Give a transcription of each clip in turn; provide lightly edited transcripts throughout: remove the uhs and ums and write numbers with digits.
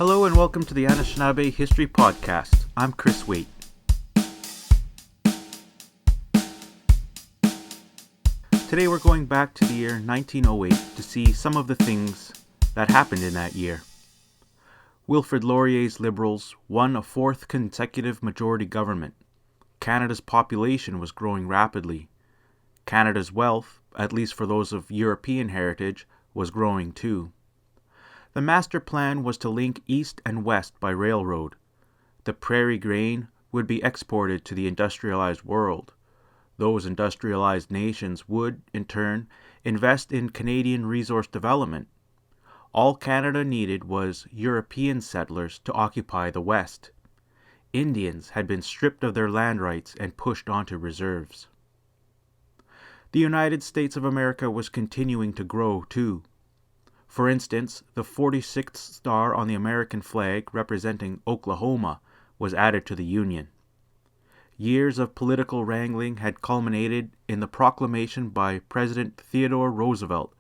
Hello and welcome to the Anishnaabe History Podcast. I'm Chris Waite. Today we're going back to the year 1908 to see some of the things that happened in that year. Wilfrid Laurier's Liberals won a fourth consecutive majority government. Canada's population was growing rapidly. Canada's wealth, at least for those of European heritage, was growing too. The master plan was to link east and west by railroad. The prairie grain would be exported to the industrialized world. Those industrialized nations would, in turn, invest in Canadian resource development. All Canada needed was European settlers to occupy the West. Indians had been stripped of their land rights and pushed onto reserves. The United States of America was continuing to grow, too. For instance, the 46th star on the American flag representing Oklahoma was added to the Union. Years of political wrangling had culminated in the proclamation by President Theodore Roosevelt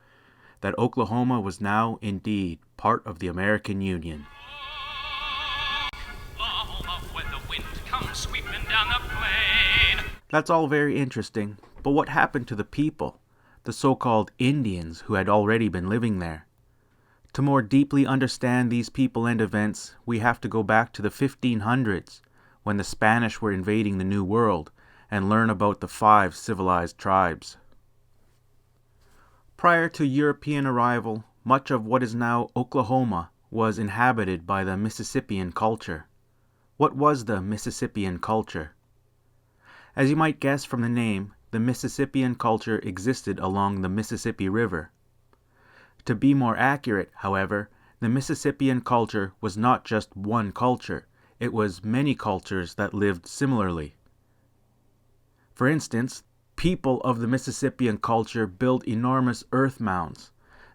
that Oklahoma was now indeed part of the American Union. That's all very interesting, but what happened to the people, the so-called Indians who had already been living there? To more deeply understand these people and events, we have to go back to the 1500s, when the Spanish were invading the New World, and learn about the 5 civilized tribes. Prior to European arrival, much of what is now Oklahoma was inhabited by the Mississippian culture. What was the Mississippian culture? As you might guess from the name, the Mississippian culture existed along the Mississippi River. To be more accurate, however, the Mississippian culture was not just one culture, it was many cultures that lived similarly. For instance, people of the Mississippian culture built enormous earth mounds.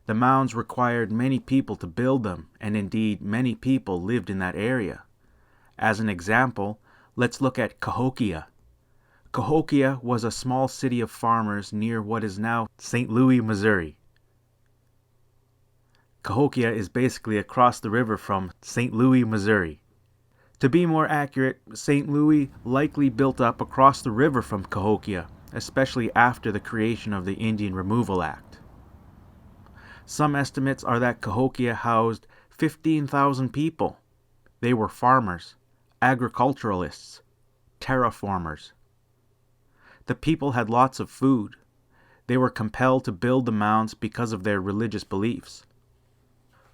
The mounds required many people to build them, and indeed many people lived in that area. As an example, let's look at Cahokia. Cahokia was a small city of farmers near what is now St. Louis, Missouri. Cahokia is basically across the river from St. Louis, Missouri. To be more accurate, St. Louis likely built up across the river from Cahokia, especially after the creation of the Indian Removal Act. Some estimates are that Cahokia housed 15,000 people. They were farmers, agriculturalists, terraformers. The people had lots of food. They were compelled to build the mounds because of their religious beliefs.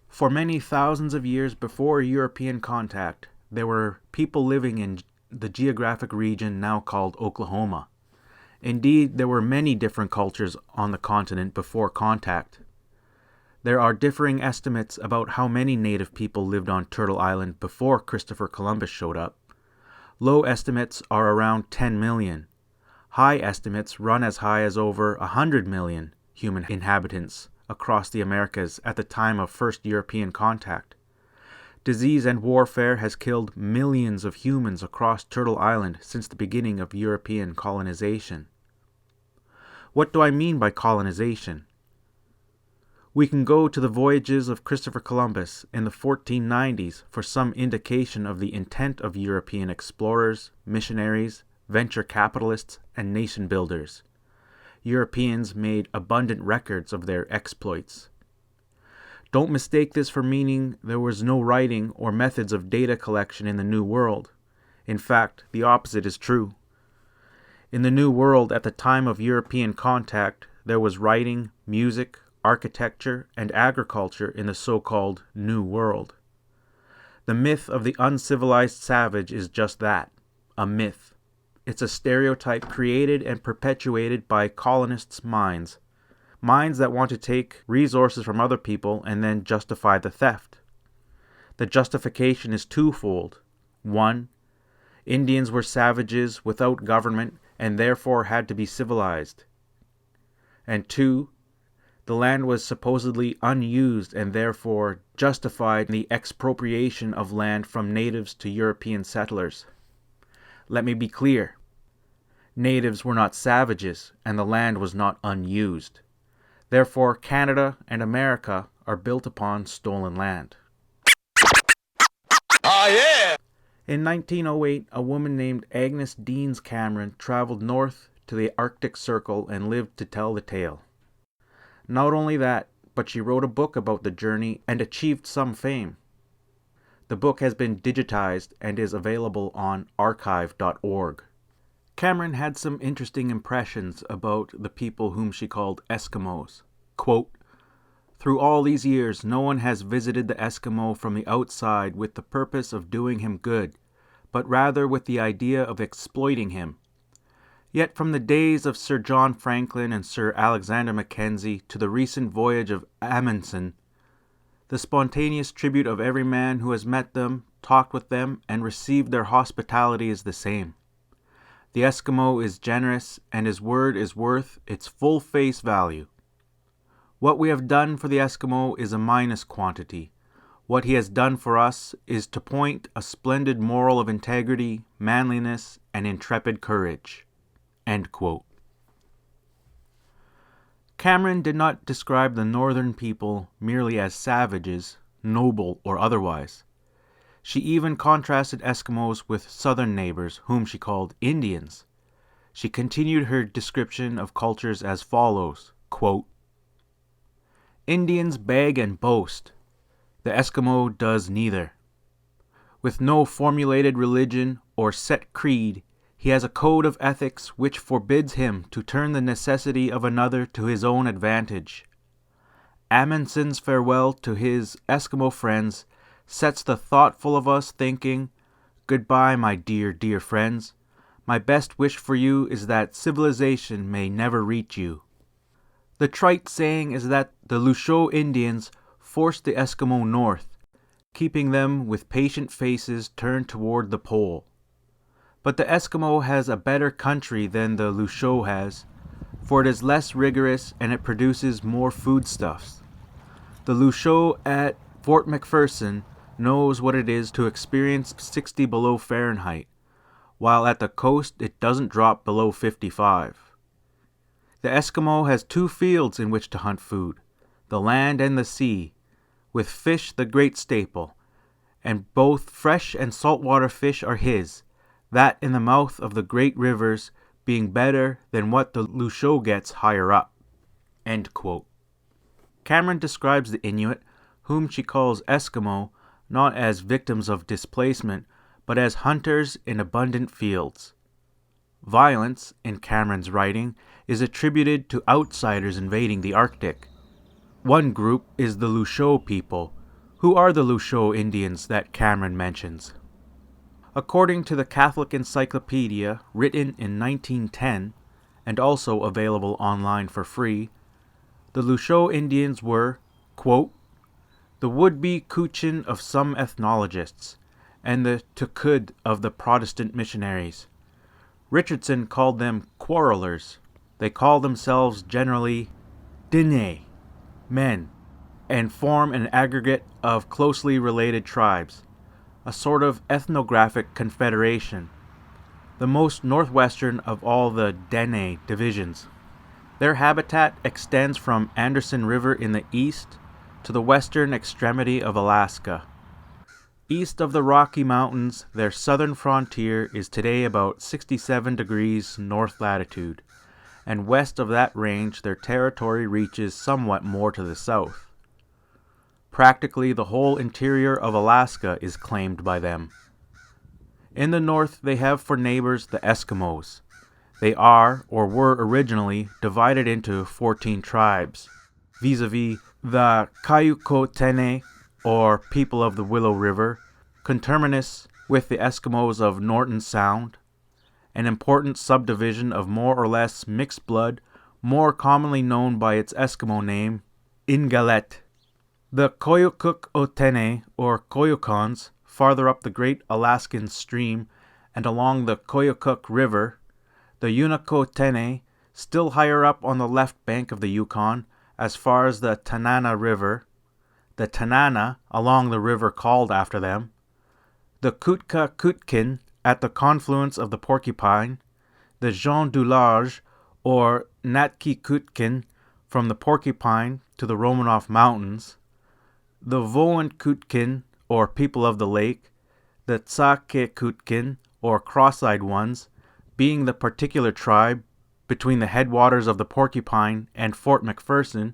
For many thousands of years before European contact, there were people living in the geographic region now called Oklahoma. Indeed, there were many different cultures on the continent before contact. There are differing estimates about how many native people lived on Turtle Island before Christopher Columbus showed up. Low estimates are around 10 million. High estimates run as high as over 100 million human inhabitants across the Americas at the time of first European contact. Disease and warfare has killed millions of humans across Turtle Island since the beginning of European colonization. What do I mean by colonization? We can go to the voyages of Christopher Columbus in the 1490s for some indication of the intent of European explorers, missionaries, venture capitalists, and nation builders. Europeans made abundant records of their exploits. Don't mistake this for meaning there was no writing or methods of data collection in the New World. In fact, the opposite is true. In the New World at the time of European contact, there was writing, music, architecture, and agriculture in the so-called New World. The myth of the uncivilized savage is just that, a myth. It's a stereotype created and perpetuated by colonists' minds that want to take resources from other people and then justify the theft. The justification is twofold. 1. Indians were savages without government and therefore had to be civilized. And 2. The land was supposedly unused and therefore justified the expropriation of land from natives to European settlers. Let me be clear. Natives were not savages, and the land was not unused. Therefore, Canada and America are built upon stolen land. In 1908, a woman named Agnes Deans Cameron traveled north to the Arctic Circle and lived to tell the tale. Not only that, but she wrote a book about the journey and achieved some fame. The book has been digitized and is available on archive.org. Cameron had some interesting impressions about the people whom she called Eskimos. Quote, "Through all these years, no one has visited the Eskimo from the outside with the purpose of doing him good, but rather with the idea of exploiting him. Yet from the days of Sir John Franklin and Sir Alexander Mackenzie to the recent voyage of Amundsen, the spontaneous tribute of every man who has met them, talked with them, and received their hospitality is the same. The Eskimo is generous, and his word is worth its full face value. What we have done for the Eskimo is a minus quantity. What he has done for us is to point a splendid moral of integrity, manliness, and intrepid courage." End quote. Cameron did not describe the northern people merely as savages, noble or otherwise. She even contrasted Eskimos with southern neighbors, whom she called Indians. She continued her description of cultures as follows, quote, "Indians beg and boast. The Eskimo does neither. With no formulated religion or set creed, he has a code of ethics which forbids him to turn the necessity of another to his own advantage. Amundsen's farewell to his Eskimo friends sets the thoughtful of us thinking, 'Goodbye, my dear, dear friends. My best wish for you is that civilization may never reach you.' The trite saying is that the Lucho Indians forced the Eskimo north, keeping them with patient faces turned toward the pole. But the Eskimo has a better country than the Lucho has, for it is less rigorous and it produces more foodstuffs. The Lucho at Fort McPherson knows what it is to experience 60 below Fahrenheit, while at the coast it doesn't drop below 55. The Eskimo has 2 fields in which to hunt food, the land and the sea, with fish the great staple, and both fresh and saltwater fish are his, that in the mouth of the great rivers being better than what the Lucho gets higher up." End quote. Cameron describes the Inuit, whom she calls Eskimo, not as victims of displacement, but as hunters in abundant fields. Violence, in Cameron's writing, is attributed to outsiders invading the Arctic. One group is the Lucho people. Who are the Lucho Indians that Cameron mentions? According to the Catholic Encyclopedia, written in 1910, and also available online for free, the Lucho Indians were, quote, "the would-be Kuchin of some ethnologists, and the Tukud of the Protestant missionaries. Richardson called them quarrelers. They call themselves generally Dine, men, and form an aggregate of closely related tribes, a sort of ethnographic confederation, the most northwestern of all the Dene divisions. Their habitat extends from Anderson River in the east to the western extremity of Alaska. East of the Rocky Mountains, their southern frontier is today about 67 degrees north latitude, and west of that range their territory reaches somewhat more to the south. Practically the whole interior of Alaska is claimed by them. In the north they have for neighbors the Eskimos. They are, or were originally, divided into 14 tribes, vis-a-vis the Kayukotene, or people of the Willow River, conterminous with the Eskimos of Norton Sound, an important subdivision of more or less mixed blood, more commonly known by its Eskimo name, Ingalet. The Koyukuk-Otene, or Koyukons, farther up the great Alaskan stream and along the Koyukuk River, the Unakotene, still higher up on the left bank of the Yukon, as far as the Tanana River, the Tanana along the river called after them, the Kootka-Kootkin at the confluence of the Porcupine, the Jean du Large, or Natki-Kootkin, from the Porcupine to the Romanoff Mountains, the Voan-Kootkin, or people of the lake, the Tsakekutkin, or cross-eyed ones, being the particular tribe between the headwaters of the Porcupine and Fort McPherson,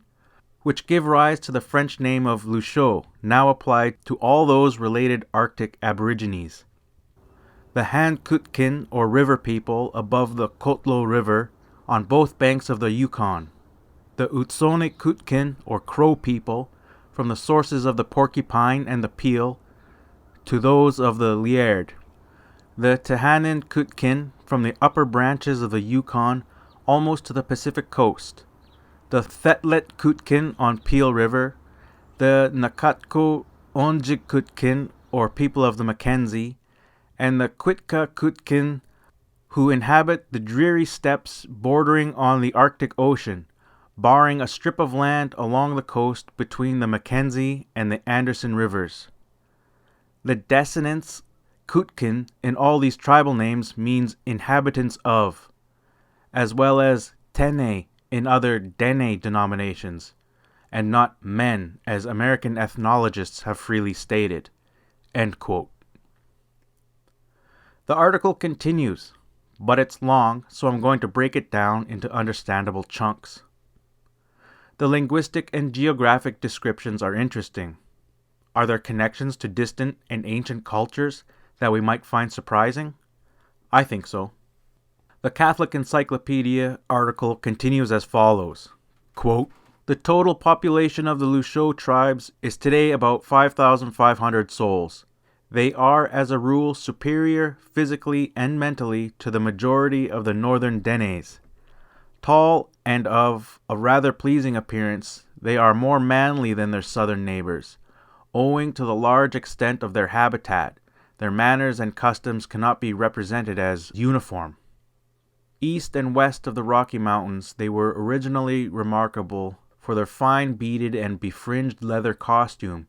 which give rise to the French name of Lucho, now applied to all those related Arctic aborigines. The Han-Kutkin, or river people, above the Kotlo River, on both banks of the Yukon. The Utsonik-Kutkin, or Crow people, from the sources of the Porcupine and the Peel to those of the Liard. The Tehanin-Kutkin, from the upper branches of the Yukon almost to the Pacific coast. The Thetlet-Kutkin on Peel River. The Nakatko-Onjik-Kutkin, or people of the Mackenzie, and the Kwitka-Kutkin, who inhabit the dreary steppes bordering on the Arctic Ocean, barring a strip of land along the coast between the Mackenzie and the Anderson Rivers. The descendants Kutkin in all these tribal names means inhabitants of, as well as Tene in other Dene denominations, and not men, as American ethnologists have freely stated. End quote. The article continues, but it's long, so I'm going to break it down into understandable chunks. The linguistic and geographic descriptions are interesting. Are there connections to distant and ancient cultures that we might find surprising? I think so. The Catholic Encyclopedia article continues as follows, quote, "The total population of the Lucho tribes is today about 5,500 souls. They are, as a rule, superior physically and mentally to the majority of the northern Denes. Tall and of a rather pleasing appearance, they are more manly than their southern neighbors. Owing to the large extent of their habitat, their manners and customs cannot be represented as uniform. East and west of the Rocky Mountains, they were originally remarkable for their fine beaded and befringed leather costume,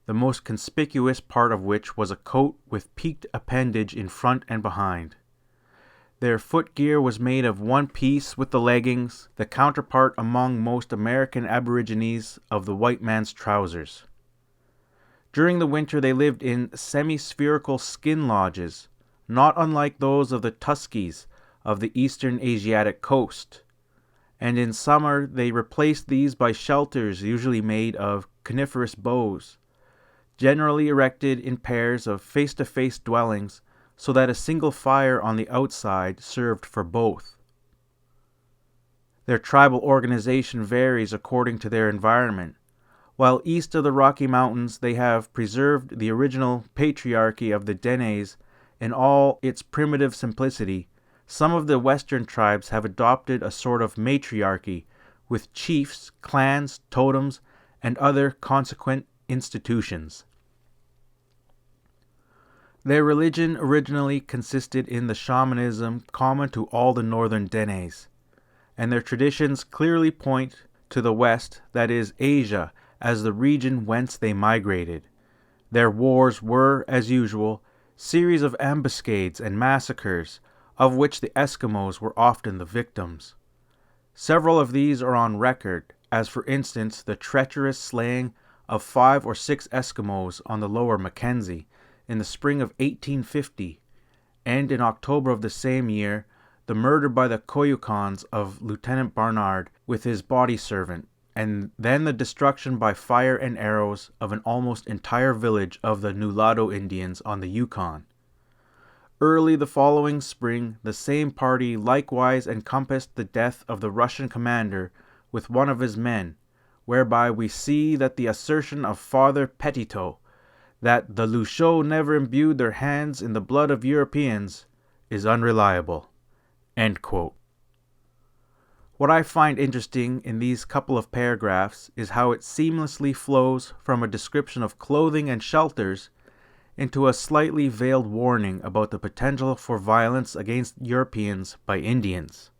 the most conspicuous part of which was a coat with peaked appendage in front and behind. Their footgear was made of one piece with the leggings, the counterpart among most American aborigines of the white man's trousers. During the winter they lived in semi-spherical skin lodges, not unlike those of the Tuskies of the eastern Asiatic coast, and in summer they replaced these by shelters usually made of coniferous boughs, generally erected in pairs of face-to-face dwellings so that a single fire on the outside served for both. Their tribal organization varies according to their environment. While east of the Rocky Mountains they have preserved the original patriarchy of the Denes in all its primitive simplicity, some of the western tribes have adopted a sort of matriarchy with chiefs, clans, totems, and other consequent institutions. Their religion originally consisted in the shamanism common to all the northern Denes, and their traditions clearly point to the west, that is, Asia, as the region whence they migrated. Their wars were, as usual, series of ambuscades and massacres, of which the Eskimos were often the victims. Several of these are on record, as for instance the treacherous slaying of 5 or 6 Eskimos on the lower Mackenzie in the spring of 1850, and in October of the same year the murder by the Koyukons of Lieutenant Barnard with his body servant, and then the destruction by fire and arrows of an almost entire village of the Lucho Indians on the Yukon. Early the following spring, the same party likewise encompassed the death of the Russian commander with one of his men, whereby we see that the assertion of Father Petitot, that the Lucho never imbued their hands in the blood of Europeans, is unreliable. End quote. What I find interesting in these couple of paragraphs is how it seamlessly flows from a description of clothing and shelters into a slightly veiled warning about the potential for violence against Europeans by Indians.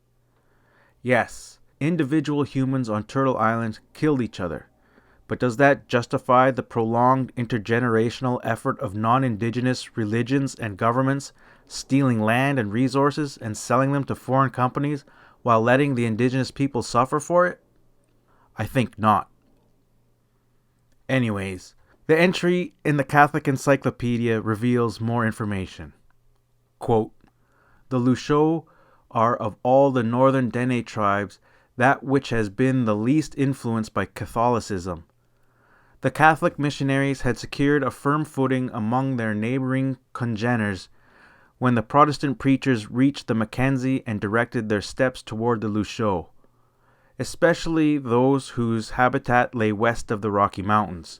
Yes, individual humans on Turtle Island killed each other, but does that justify the prolonged intergenerational effort of non-indigenous religions and governments stealing land and resources and selling them to foreign companies while letting the indigenous people suffer for it? I think not. Anyways, The entry in the Catholic Encyclopedia reveals more information. Quote, "The Lucho are of all the northern Dene tribes that which has been the least influenced by Catholicism. The Catholic missionaries had secured a firm footing among their neighboring congeners when the Protestant preachers reached the Mackenzie and directed their steps toward the Lucho, especially those whose habitat lay west of the Rocky Mountains,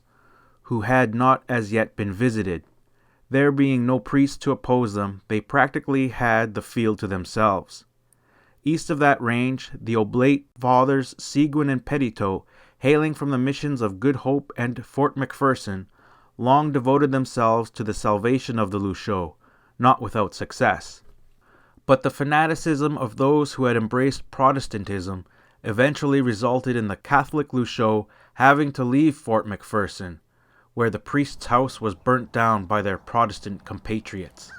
who had not as yet been visited. There being no priests to oppose them, they practically had the field to themselves. East of that range, the Oblate Fathers Seguin and Petito, hailing from the missions of Good Hope and Fort McPherson, long devoted themselves to the salvation of the Lucho, not without success. But the fanaticism of those who had embraced Protestantism eventually resulted in the Catholic Lucho having to leave Fort McPherson, where the priest's house was burnt down by their Protestant compatriots,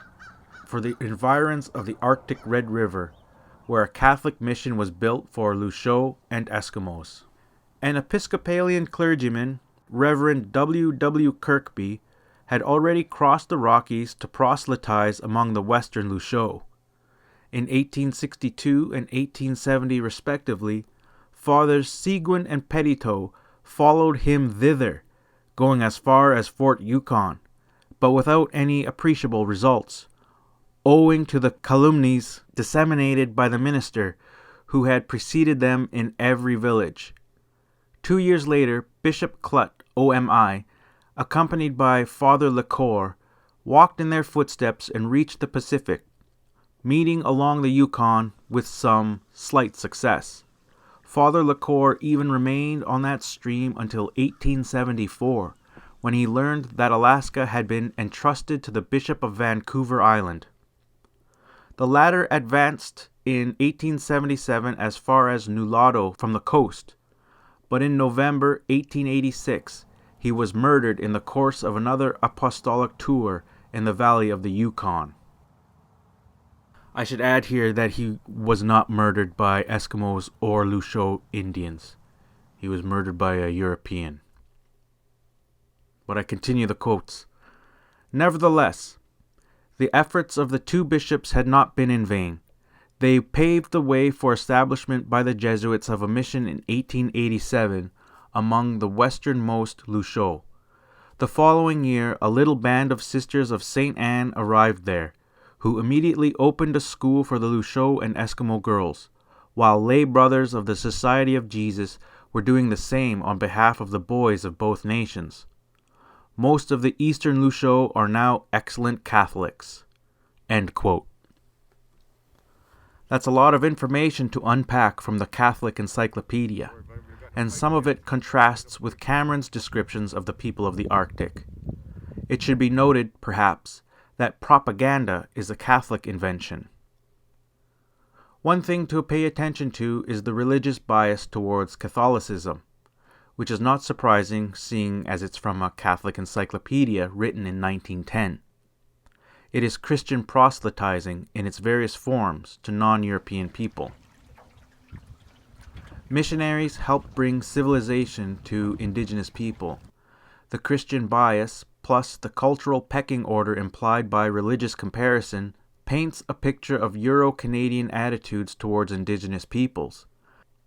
for the environs of the Arctic Red River, where a Catholic mission was built for Lucho and Eskimos. An Episcopalian clergyman, Reverend W. W. Kirkby, had already crossed the Rockies to proselytize among the western Lucho. In 1862 and 1870 respectively, Fathers Seguin and Petito followed him thither, going as far as Fort Yukon, but without any appreciable results, owing to the calumnies disseminated by the minister who had preceded them in every village. 2 years later, Bishop Clutt, OMI, accompanied by Father LeCoeur, walked in their footsteps and reached the Pacific, meeting along the Yukon with some slight success. Father LeCoeur even remained on that stream until 1874, when he learned that Alaska had been entrusted to the Bishop of Vancouver Island. The latter advanced in 1877 as far as Nulato from the coast, but in November 1886, he was murdered in the course of another apostolic tour in the valley of the Yukon. I should add here that he was not murdered by Eskimos or Lucho Indians. He was murdered by a European. But I continue the quotes. Nevertheless, the efforts of the two bishops had not been in vain. They paved the way for establishment by the Jesuits of a mission in 1887 among the westernmost Lucho. The following year, a little band of Sisters of St. Anne arrived there, who immediately opened a school for the Lucho and Eskimo girls, while lay brothers of the Society of Jesus were doing the same on behalf of the boys of both nations. Most of the Eastern Lucho are now excellent Catholics." End quote. That's a lot of information to unpack from the Catholic Encyclopedia, and some of it contrasts with Cameron's descriptions of the people of the Arctic. It should be noted, perhaps, that propaganda is a Catholic invention. One thing to pay attention to is the religious bias towards Catholicism, which is not surprising seeing as it's from a Catholic encyclopedia written in 1910. It is Christian proselytizing in its various forms to non-European people. Missionaries helped bring civilization to indigenous people. The Christian bias, plus the cultural pecking order implied by religious comparison, paints a picture of Euro-Canadian attitudes towards indigenous peoples.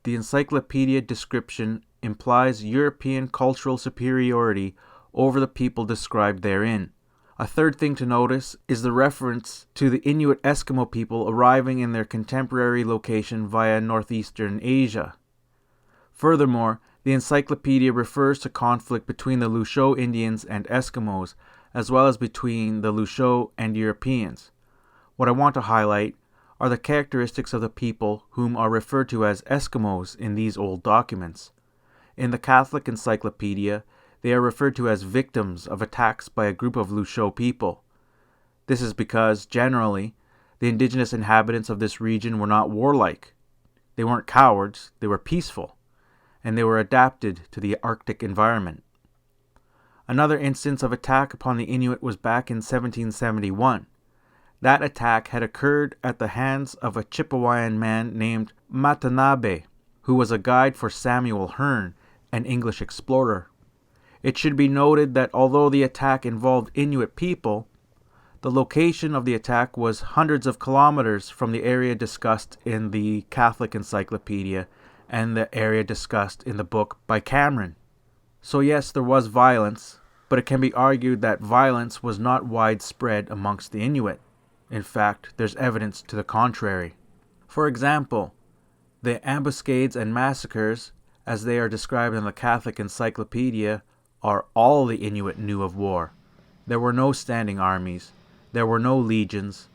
The encyclopedia description implies European cultural superiority over the people described therein. A third thing to notice is the reference to the Inuit Eskimo people arriving in their contemporary location via northeastern Asia. Furthermore, the encyclopedia refers to conflict between the Lucho Indians and Eskimos, as well as between the Lucho and Europeans. What I want to highlight are the characteristics of the people whom are referred to as Eskimos in these old documents. In the Catholic Encyclopedia, they are referred to as victims of attacks by a group of Lucho people. This is because, generally, the indigenous inhabitants of this region were not warlike. They weren't cowards, they were peaceful, and they were adapted to the Arctic environment. Another instance of attack upon the Inuit was back in 1771. That attack had occurred at the hands of a Chippewayan man named Matanabe, who was a guide for Samuel Hearne, an English explorer. It should be noted that although the attack involved Inuit people, the location of the attack was hundreds of kilometers from the area discussed in the Catholic Encyclopedia and the area discussed in the book by Cameron. So yes, there was violence, but it can be argued that violence was not widespread amongst the Inuit. In fact, there's evidence to the contrary. For example, the ambuscades and massacres, as they are described in the Catholic Encyclopedia, are all the Inuit knew of war. There were no standing armies. There were no legions.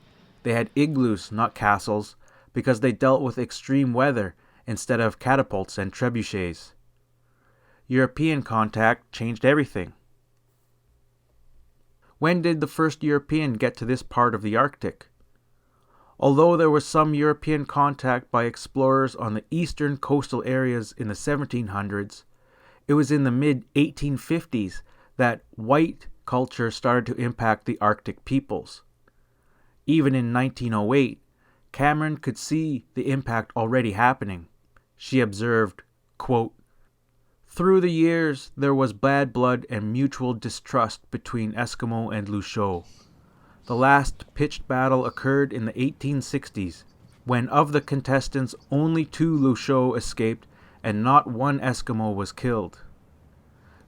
They had igloos, not castles, because they dealt with extreme weather instead of catapults and trebuchets. European contact changed everything. When did the first European get to this part of the Arctic? Although there was some European contact by explorers on the eastern coastal areas in the 1700s, it was in the mid-1850s that white culture started to impact the Arctic peoples. Even in 1908, Cameron could see the impact already happening. She observed, quote, "Through the years, there was bad blood and mutual distrust between Eskimo and Lucho. The last pitched battle occurred in the 1860s, when of the contestants only 2 Lucho escaped and not one Eskimo was killed.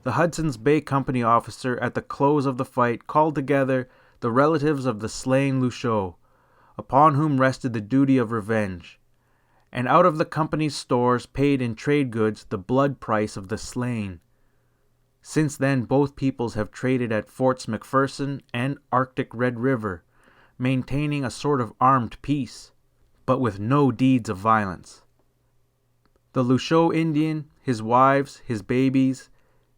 The Hudson's Bay Company officer at the close of the fight called together the relatives of the slain Lucho, upon whom rested the duty of revenge, and out of the company's stores paid in trade goods the blood price of the slain. Since then, both peoples have traded at Forts McPherson and Arctic Red River, maintaining a sort of armed peace, but with no deeds of violence. The Lucho Indian, his wives, his babies,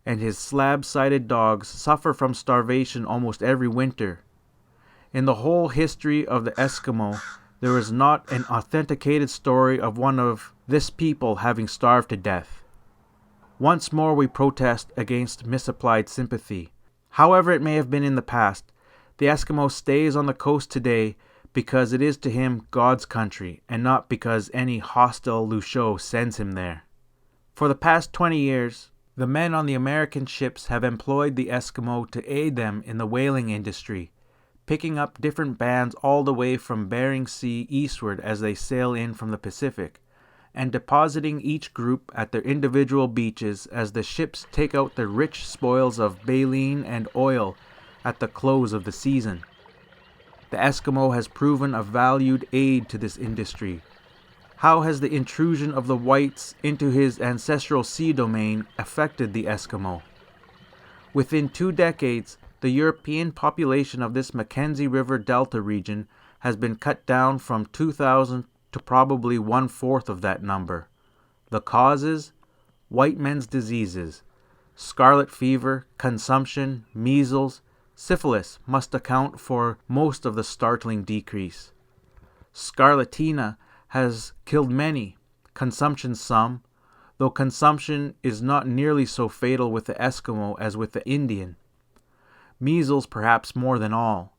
and his slab-sided dogs suffer from starvation almost every winter. In the whole history of the Eskimo, there is not an authenticated story of one of this people having starved to death. Once more we protest against misapplied sympathy. However it may have been in the past, the Eskimo stays on the coast today because it is to him God's country, and not because any hostile Lucho sends him there. For the past 20 years, the men on the American ships have employed the Eskimo to aid them in the whaling industry, picking up different bands all the way from Bering Sea eastward as they sail in from the Pacific, and depositing each group at their individual beaches as the ships take out their rich spoils of baleen and oil at the close of the season. The Eskimo has proven a valued aid to this industry. How has the intrusion of the whites into his ancestral sea domain affected the Eskimo? Within 2 decades, the European population of this Mackenzie River Delta region has been cut down from 2,000 to probably 1/4 of that number. The causes? White men's diseases. Scarlet fever, consumption, measles, syphilis must account for most of the startling decrease. Scarlatina has killed many, consumption some, though consumption is not nearly so fatal with the Eskimo as with the Indian. Measles perhaps more than all.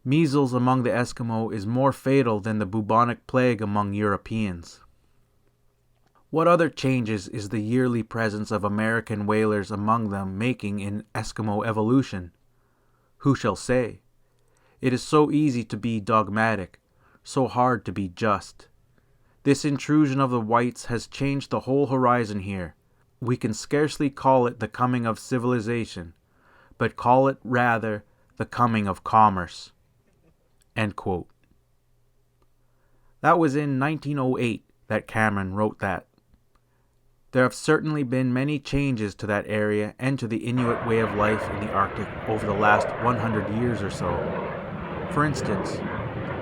Measles among the Eskimo is more fatal than the bubonic plague among Europeans. What other changes is the yearly presence of American whalers among them making in Eskimo evolution? Who shall say? It is so easy to be dogmatic, so hard to be just. This intrusion of the whites has changed the whole horizon here. We can scarcely call it the coming of civilization, but call it rather the coming of commerce." End quote. That was in 1908 that Cameron wrote that. There have certainly been many changes to that area and to the Inuit way of life in the Arctic over the last 100 years or so. For instance,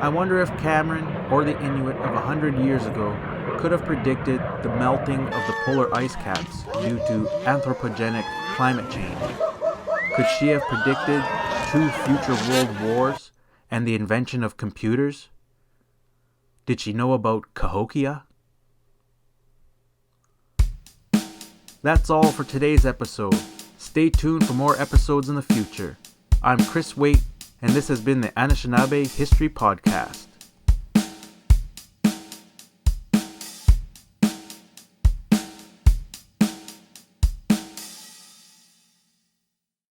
I wonder if Cameron or the Inuit of 100 years ago could have predicted the melting of the polar ice caps due to anthropogenic climate change. Could she have predicted 2 future world wars and the invention of computers? Did she know about Cahokia? That's all for today's episode. Stay tuned for more episodes in the future. I'm Chris Waite, and this has been the Anishnaabe History Podcast.